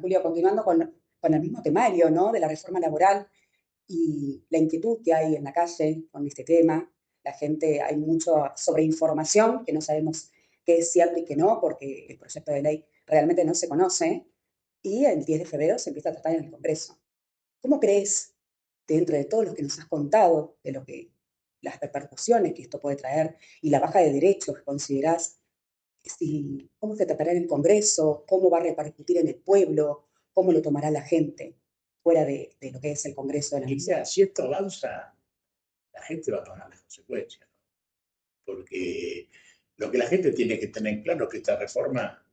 Julio, continuando con el mismo temario, ¿no? De la reforma laboral y la inquietud que hay en la calle con este tema. La gente, hay mucha sobreinformación que no sabemos qué es cierto y qué no, porque el proyecto de ley realmente no se conoce y el 10 de febrero se empieza a tratar en el Congreso. ¿Cómo crees, dentro de todo lo que nos has contado, de lo que las repercusiones que esto puede traer y la baja de derechos que considerás, si, cómo se tratará en el Congreso, cómo va a repercutir en el pueblo, cómo lo tomará la gente fuera de lo que es el Congreso de la Y Nación? mira, si esto avanza, la gente va a pagar las consecuencias, ¿no? Porque lo que la gente tiene que tener claro es que esta reforma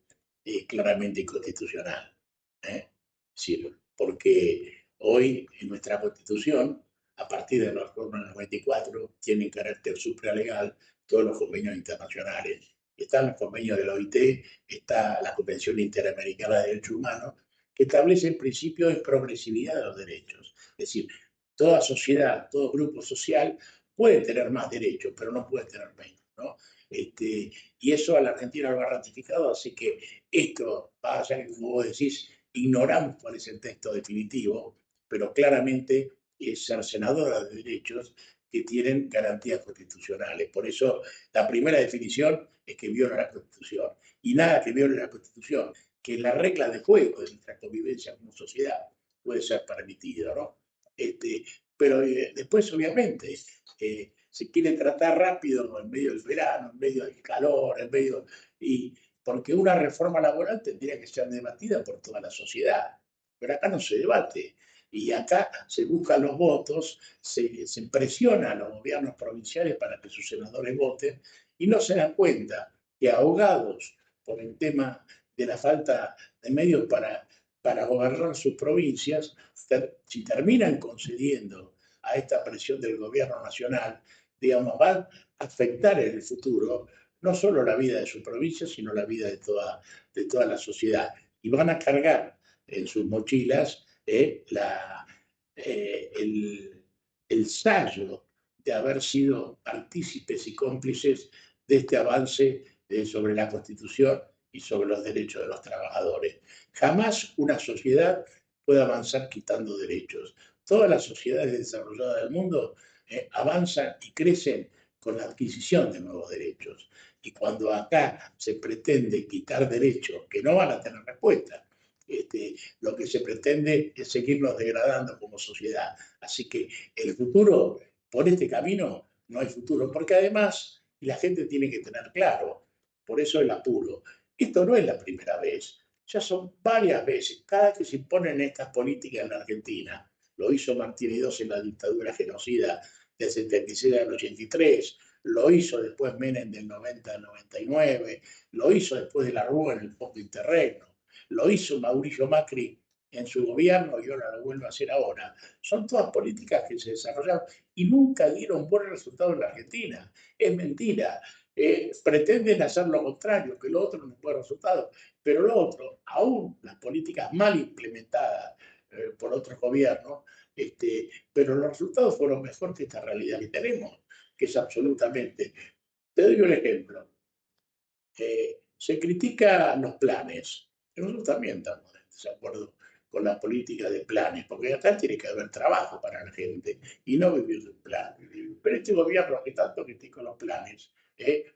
es claramente inconstitucional. ¿Eh? Sí, porque hoy en nuestra Constitución, a partir de la reforma del 94, tienen carácter supralegal todos los convenios internacionales. Están los convenios de la OIT, está la Convención Interamericana de Derechos Humanos, que establece el principio de progresividad de los derechos. Es decir, toda sociedad, todo grupo social puede tener más derechos, pero no puede tener menos, ¿no? Y eso a la Argentina lo ha ratificado, así que esto va a ser, como vos decís, ignoramos cuál es el texto definitivo, pero claramente es cercenadora de derechos que tienen garantías constitucionales. Por eso la primera definición es que viola la Constitución. Y nada que viole la Constitución, que la regla de juego de nuestra convivencia como sociedad puede ser permitido, ¿no? Pero después, obviamente, se quiere tratar rápido en medio del verano, en medio del calor, en medio... Y porque una reforma laboral tendría que ser debatida por toda la sociedad. Pero acá no se debate. Y acá se buscan los votos, se presiona a los gobiernos provinciales para que sus senadores voten y no se dan cuenta que ahogados por el tema de la falta de medios para gobernar sus provincias, si terminan concediendo a esta presión del gobierno nacional, digamos, va a afectar en el futuro no solo la vida de su provincia, sino la vida de toda la sociedad. Y van a cargar en sus mochilas el, el sallo de haber sido partícipes y cómplices de este avance sobre la Constitución y sobre los derechos de los trabajadores. Jamás una sociedad puede avanzar quitando derechos. Todas las sociedades desarrolladas del mundo avanzan y crecen con la adquisición de nuevos derechos. Y cuando acá se pretende quitar derechos que no van a tener respuesta, lo que se pretende es seguirnos degradando como sociedad. Así que el futuro, por este camino, no hay futuro, porque además, y la gente tiene que tener claro, por eso el apuro, esto no es la primera vez, ya son varias veces, cada que se imponen estas políticas en la Argentina, lo hizo Martínez II en la dictadura genocida del 76 al 83, lo hizo después Menem del 90 al 99, lo hizo después de la Rúa en el Fondo Interregno, lo hizo Mauricio Macri en su gobierno y ahora lo vuelve a hacer ahora. Son todas políticas que se desarrollaron y nunca dieron buen resultado en la Argentina. Es mentira. Pretenden hacer lo contrario, que lo otro no fue resultado. Pero lo otro, aún las políticas mal implementadas por otros gobiernos, pero los resultados fueron mejor que esta realidad que tenemos, que es absolutamente. Te doy un ejemplo. Se critican los planes. Nosotros también estamos en desacuerdo con la política de planes, porque acá tiene que haber trabajo para la gente y no vivir de plan. Pero este gobierno que tanto criticó los planes,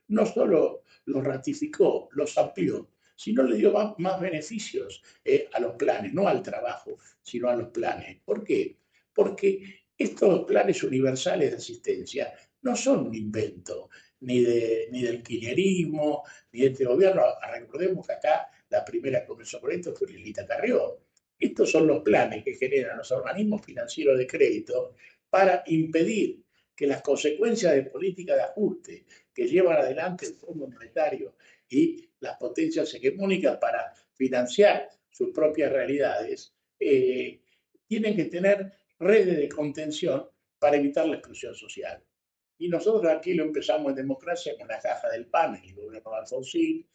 no solo los ratificó, los amplió, sino le dio más beneficios a los planes, no al trabajo, sino a los planes. ¿Por qué? Porque estos planes universales de asistencia no son un invento ni del kirchnerismo, ni de este gobierno. Recordemos que acá la primera que comenzó con esto fue Lilita Carrión. Estos son los planes que generan los organismos financieros de crédito para impedir que las consecuencias de políticas de ajuste que llevan adelante el Fondo Monetario y las potencias hegemónicas para financiar sus propias realidades, tienen que tener redes de contención para evitar la exclusión social. Y nosotros aquí lo empezamos en democracia con la caja del PAN, el gobierno de Alfonsín.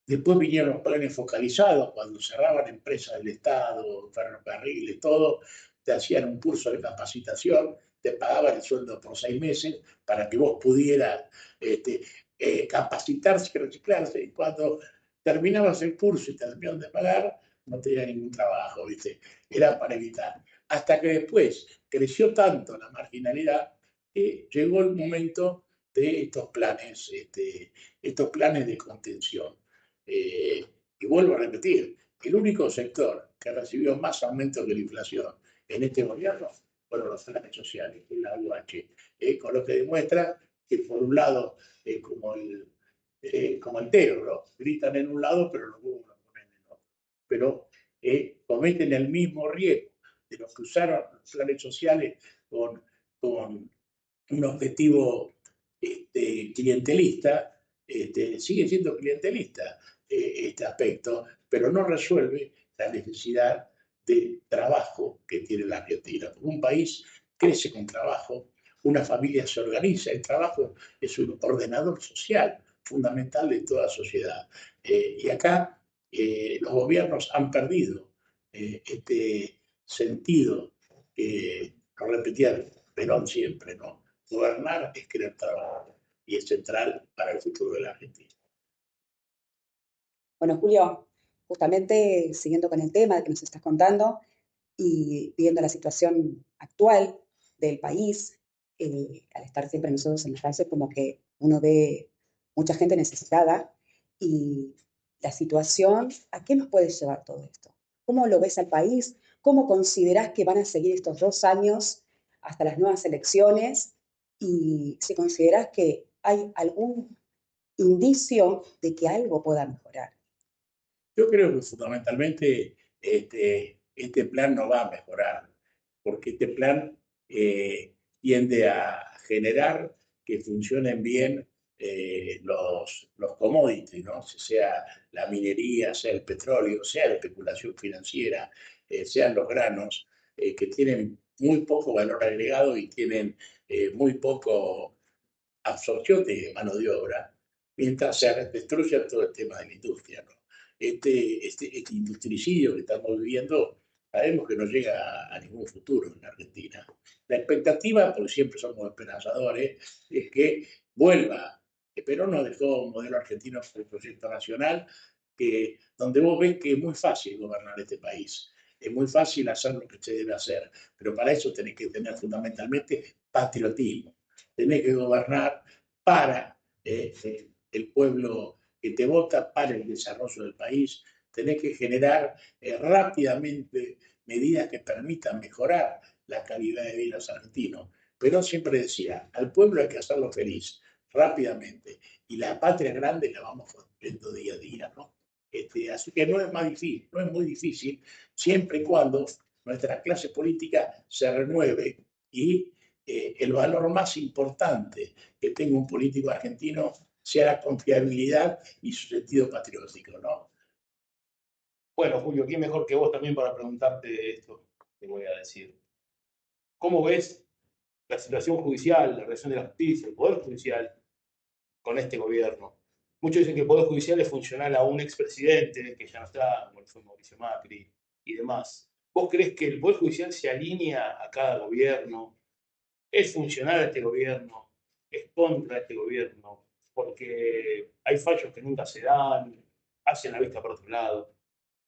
Después vinieron los planes focalizados, cuando cerraban empresas del Estado, ferrocarriles, todo, te hacían un curso de capacitación, te pagaban el sueldo por 6 meses para que vos pudieras capacitarse y reciclarse. Y cuando terminabas el curso y te terminaron de pagar, no tenía ningún trabajo, ¿viste? Era para evitar. Hasta que después creció tanto la marginalidad que llegó el momento de estos planes de contención. Y vuelvo a repetir, el único sector que recibió más aumento que la inflación en este gobierno fueron los planes sociales, la UH, con lo que demuestra que por un lado, como el negro, gritan en un lado, pero los huevos los ponen en otro. Pero cometen el mismo riesgo de los que usaron los planes sociales con un objetivo clientelista, sigue siendo clientelista este aspecto, pero no resuelve la necesidad de trabajo que tiene la Argentina. Un país crece con trabajo, una familia se organiza, el trabajo es un ordenador social fundamental de toda sociedad. Y acá los gobiernos han perdido este sentido que lo repetía Perón siempre, ¿no? Gobernar es querer trabajar y es central para el futuro de la Argentina. Bueno, Julio, justamente siguiendo con el tema que nos estás contando y viendo la situación actual del país, al estar siempre nosotros en la calle, como que uno ve mucha gente necesitada y la situación, ¿a qué nos puede llevar todo esto? ¿Cómo lo ves al país? ¿Cómo considerás que van a seguir estos 2 años hasta las nuevas elecciones? Y si considerás que hay algún indicio de que algo pueda mejorar. Yo creo que fundamentalmente este plan no va a mejorar, porque este plan tiende a generar que funcionen bien los commodities, ¿no? Sea la minería, sea el petróleo, sea la especulación financiera, sean los granos, que tienen muy poco valor agregado y tienen muy poco absorción de mano de obra, mientras se destruye todo el tema de la industria, ¿no? Este industricidio que estamos viviendo, sabemos que no llega a ningún futuro en la Argentina. La expectativa, porque siempre somos esperanzadores, es que vuelva, pero no dejó un modelo argentino por el proyecto nacional, donde vos ves que es muy fácil gobernar este país. Es muy fácil hacer lo que se debe hacer, pero para eso tenés que tener fundamentalmente patriotismo. Tenés que gobernar para el pueblo que te vota, para el desarrollo del país. Tenés que generar rápidamente medidas que permitan mejorar la calidad de vida de los argentinos. Pero siempre decía, al pueblo hay que hacerlo feliz, rápidamente. Y la patria grande la vamos construyendo día a día, ¿no? Así que no es más difícil, no es muy difícil, siempre y cuando nuestra clase política se renueve y el valor más importante que tenga un político argentino sea la confiabilidad y su sentido patriótico, ¿no? Bueno, Julio, ¿quién mejor que vos también para preguntarte esto que voy a decir? ¿Cómo ves la situación judicial, la relación de la justicia, el Poder Judicial con este gobierno? Muchos dicen que el Poder Judicial es funcional a un expresidente que ya no está, como fue Mauricio Macri y demás. ¿Vos crees que el Poder Judicial se alinea a cada gobierno? ¿Es funcional a este gobierno? ¿Es contra este gobierno? Porque hay fallos que nunca se dan, hacen la vista por otro lado.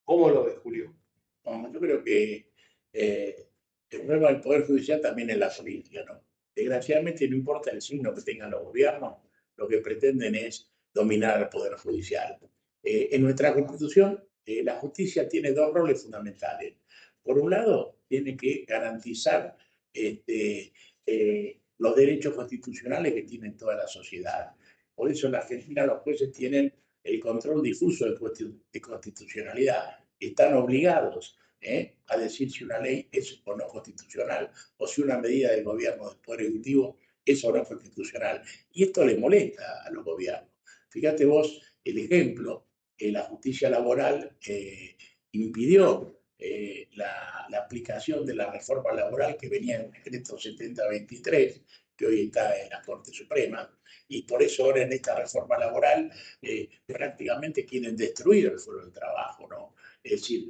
¿Cómo lo ves, Julio? No, yo creo que el problema del Poder Judicial también es la política, ¿no? Desgraciadamente no importa el signo que tengan los gobiernos, lo que pretenden es dominar al Poder Judicial. En nuestra Constitución, la justicia tiene dos roles fundamentales. Por un lado, tiene que garantizar los derechos constitucionales que tienen toda la sociedad. Por eso en la Argentina los jueces tienen el control difuso de constitucionalidad. Están obligados a decir si una ley es o no constitucional o si una medida del gobierno del Poder Ejecutivo es o no constitucional. Y esto le molesta a los gobiernos. Fíjate vos el ejemplo, la justicia laboral impidió la aplicación de la reforma laboral que venía en el decreto 7023, que hoy está en la Corte Suprema, y por eso ahora en esta reforma laboral prácticamente quieren destruir el fuero del trabajo, ¿no? Es decir,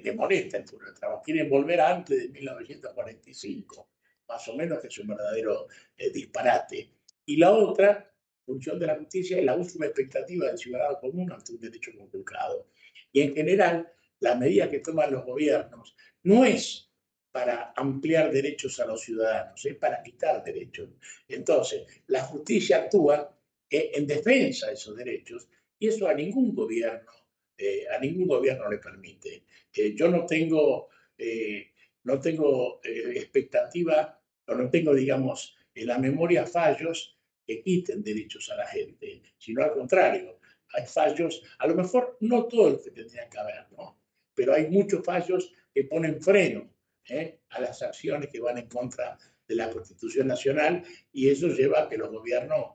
le molesta el fuero del trabajo, quieren volver antes de 1945, más o menos, que es un verdadero disparate. Y la otra función de la justicia es la última expectativa del ciudadano común ante un derecho conculcado. Y en general, la medida que toman los gobiernos no es para ampliar derechos a los ciudadanos, es para quitar derechos. Entonces, la justicia actúa en defensa de esos derechos y eso a ningún gobierno le permite. Yo no tengo expectativa o no tengo, digamos, en la memoria fallos que quiten derechos a la gente, sino al contrario, hay fallos, a lo mejor no todos los que tendrían que haber, ¿no? Pero hay muchos fallos que ponen freno a las acciones que van en contra de la Constitución Nacional y eso lleva a que los gobiernos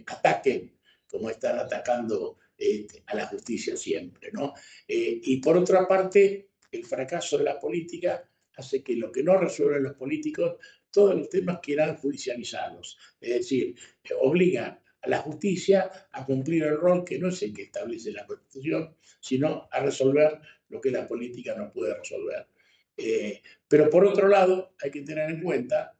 ataquen como están atacando a la justicia siempre, ¿no? Y por otra parte, el fracaso de la política hace que lo que no resuelven los políticos, todos los temas quieran judicializarlos. Es decir, obligan a la justicia a cumplir el rol que no es el que establece la Constitución, sino a resolver lo que la política no puede resolver. Pero por otro lado, hay que tener en cuenta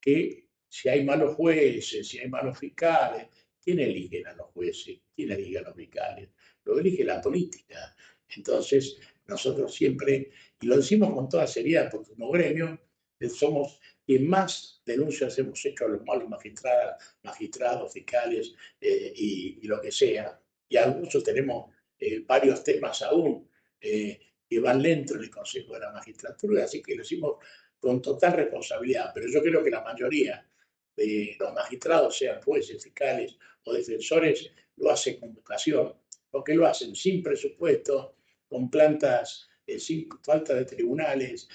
que si hay malos jueces, si hay malos fiscales, ¿quién elige a los jueces? ¿Quién elige a los fiscales? Lo elige la política. Entonces, nosotros siempre, y lo decimos con toda seriedad, porque como gremio somos quien más denuncias hemos hecho a los malos magistrados, fiscales y lo que sea. Y algunos tenemos varios temas aún que van lento en el Consejo de la Magistratura, así que lo hicimos con total responsabilidad. Pero yo creo que la mayoría de los magistrados, sean jueces, fiscales o defensores, lo hacen con vocación, porque lo hacen sin presupuesto, con plantas, sin falta de tribunales,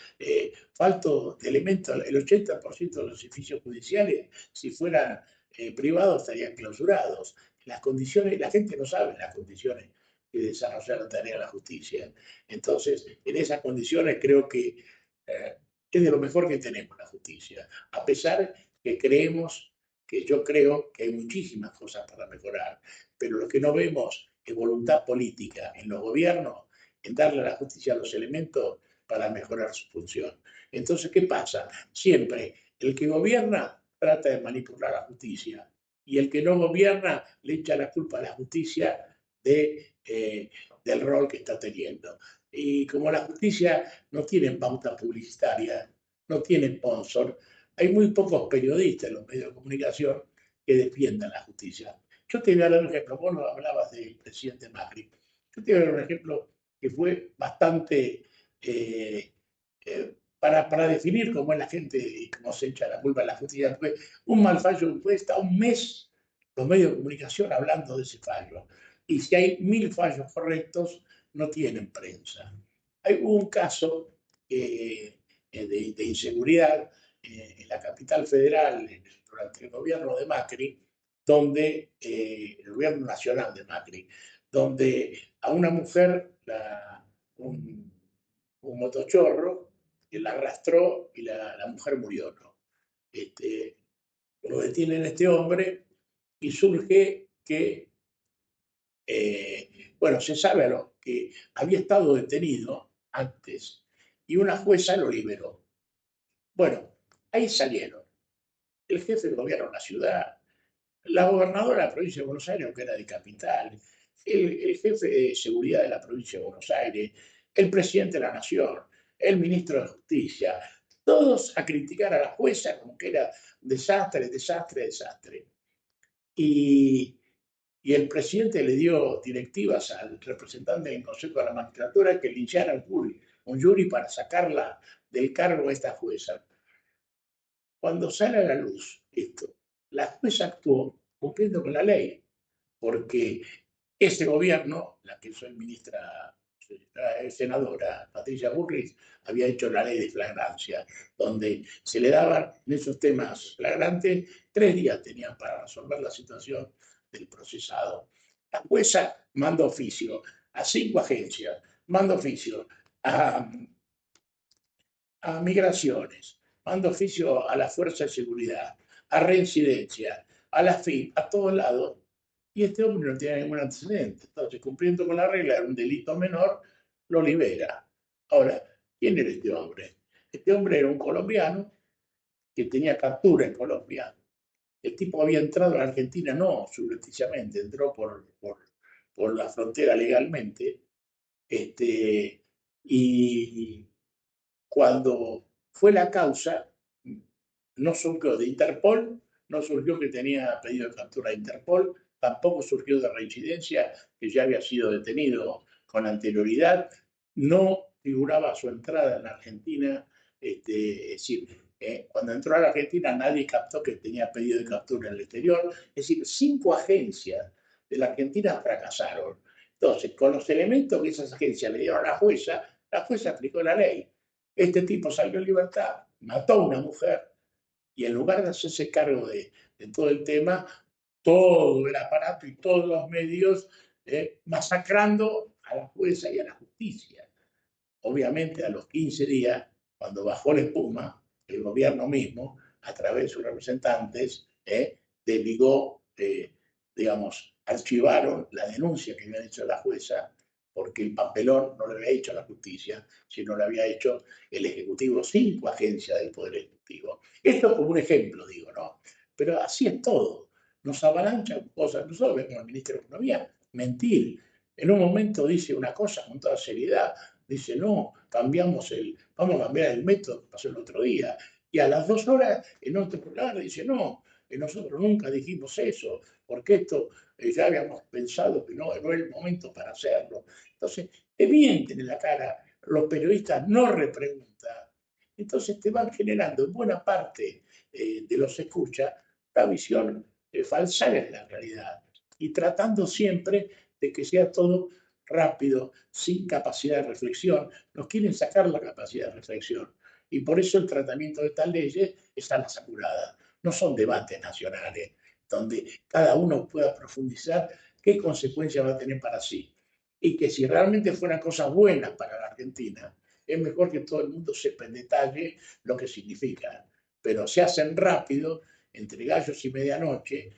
falta de elementos. El 80% de los edificios judiciales, si fueran privados, estarían clausurados. Las condiciones, la gente no sabe las condiciones que desarrolla la tarea de la justicia. Entonces, en esas condiciones creo que es de lo mejor que tenemos la justicia, a pesar que yo creo que hay muchísimas cosas para mejorar, pero lo que no vemos es voluntad política en los gobiernos en darle a la justicia los elementos para mejorar su función. Entonces, ¿qué pasa? Siempre el que gobierna trata de manipular la justicia y el que no gobierna le echa la culpa a la justicia del rol que está teniendo. Y como la justicia no tiene pauta publicitaria, no tiene sponsor, hay muy pocos periodistas en los medios de comunicación que defiendan la justicia. Yo te voy a dar un ejemplo. Vos no hablabas del presidente Macri. Yo te voy a dar un ejemplo que fue bastante para definir cómo es la gente y cómo se echa la culpa a la justicia. Fue un mal fallo, fue hasta un mes los medios de comunicación hablando de ese fallo. Y si hay 1000 fallos correctos, no tienen prensa. Hubo un caso de inseguridad en la capital federal durante el gobierno de Macri, donde el gobierno nacional de Macri, donde a una mujer, un motochorro, la arrastró y la mujer murió, ¿no? Lo detienen a este hombre y surge que, bueno, se sabe que había estado detenido antes y una jueza lo liberó. Bueno, ahí salieron el jefe de gobierno de la ciudad, la gobernadora de la provincia de Buenos Aires, que era de capital, el jefe de seguridad de la provincia de Buenos Aires, el presidente de la nación, el ministro de Justicia, todos a criticar a la jueza como que era desastre, desastre, desastre. Y el presidente le dio directivas al representante del Consejo de la Magistratura que linchara un jury para sacarla del cargo a esta jueza. Cuando sale a la luz esto, la jueza actuó cumpliendo con la ley, porque ese gobierno, la que soy ministra, senadora Patricia Bullrich, había hecho la ley de flagrancia, donde se le daban en esos temas flagrantes 3 días tenían para resolver la situación del procesado. La jueza manda oficio a 5 agencias, manda oficio a migraciones, manda oficio a la Fuerza de Seguridad, a Reincidencia, a la FIP, a todos lados, y este hombre no tiene ningún antecedente. Entonces, cumpliendo con la regla, era un delito menor, lo libera. Ahora, ¿quién era este hombre? Este hombre era un colombiano que tenía captura en Colombia. El tipo había entrado a la Argentina no subrepticiamente, entró por la frontera legalmente, Y cuando fue la causa, no surgió de Interpol, no surgió que tenía pedido de captura de Interpol, tampoco surgió de reincidencia, que ya había sido detenido con anterioridad, no figuraba su entrada en la Argentina, es decir, cuando entró a la Argentina nadie captó que tenía pedido de captura en el exterior, es decir, 5 agencias de la Argentina fracasaron. Entonces, con los elementos que esas agencias le dieron a la jueza aplicó la ley. Este tipo salió en libertad, mató a una mujer, y en lugar de hacerse cargo de todo el tema, todo el aparato y todos los medios masacrando a la jueza y a la justicia. Obviamente a los 15 días, cuando bajó la espuma, el gobierno mismo, a través de sus representantes, desligó, digamos, archivaron la denuncia que había hecho la jueza, porque el papelón no lo había hecho la justicia, sino lo había hecho el Ejecutivo, 5 agencias del Poder Ejecutivo. Esto como un ejemplo, digo, ¿no? Pero así es todo. Nos avalanchan cosas. Nosotros vemos al ministro de Economía mentir. En un momento dice una cosa con toda seriedad, dice, no, vamos a cambiar el método que pasó el otro día. Y a las 2 horas, en otro programa, dice, no, nosotros nunca dijimos eso, porque esto ya habíamos pensado que no era el momento para hacerlo. Entonces, te mienten en la cara, los periodistas no repreguntan. Entonces te van generando en buena parte de los escuchas la visión falsa de la realidad y tratando siempre de que sea todo rápido, sin capacidad de reflexión. Nos quieren sacar la capacidad de reflexión. Y por eso el tratamiento de estas leyes están aseguradas. No son debates nacionales donde cada uno pueda profundizar qué consecuencias va a tener para sí. Y que si realmente fueran cosas buenas para la Argentina, es mejor que todo el mundo sepa en detalle lo que significa. Pero se hacen rápido, entre gallos y medianoche,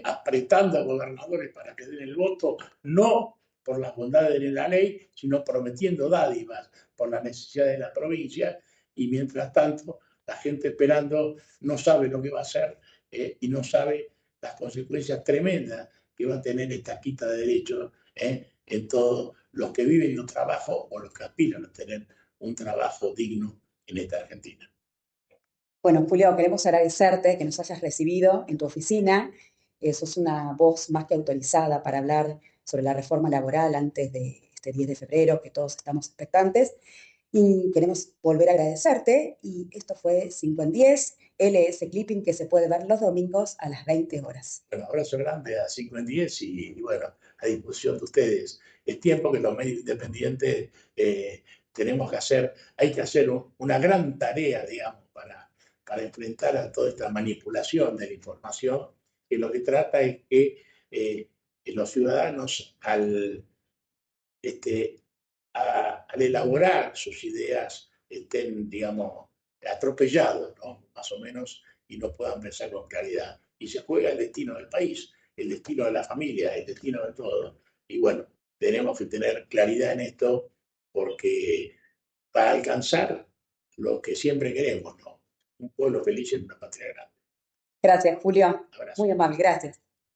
apretando a gobernadores para que den el voto, no por las bondades de la ley, sino prometiendo dádivas por la necesidad de la provincia, y mientras tanto la gente esperando no sabe lo que va a hacer y no sabe las consecuencias tremendas que va a tener esta quita de derechos en todos los que viven en un trabajo o los que aspiran a tener un trabajo digno en esta Argentina. Bueno, Julio, queremos agradecerte que nos hayas recibido en tu oficina. Sos una voz más que autorizada para hablar sobre la reforma laboral antes de este 10 de febrero, que todos estamos expectantes. Y queremos volver a agradecerte. Y esto fue 5 en 10, LS Clipping, que se puede ver los domingos a las 20 horas. Bueno, abrazo grande a 5 en 10 y bueno, a disposición de ustedes. Es tiempo que los medios independientes tenemos que hacer, hay que hacer una gran tarea, digamos, para enfrentar a toda esta manipulación de la información, que lo que trata es que los ciudadanos este, al elaborar sus ideas estén, digamos, atropellados, ¿no? Más o menos, y no puedan pensar con claridad. Y se juega el destino del país, el destino de la familia, el destino de todo. Y bueno, tenemos que tener claridad en esto porque para alcanzar lo que siempre queremos, ¿no? Un pueblo feliz en una patria grande. Gracias, Julio. Abrazo. Muy amable, gracias.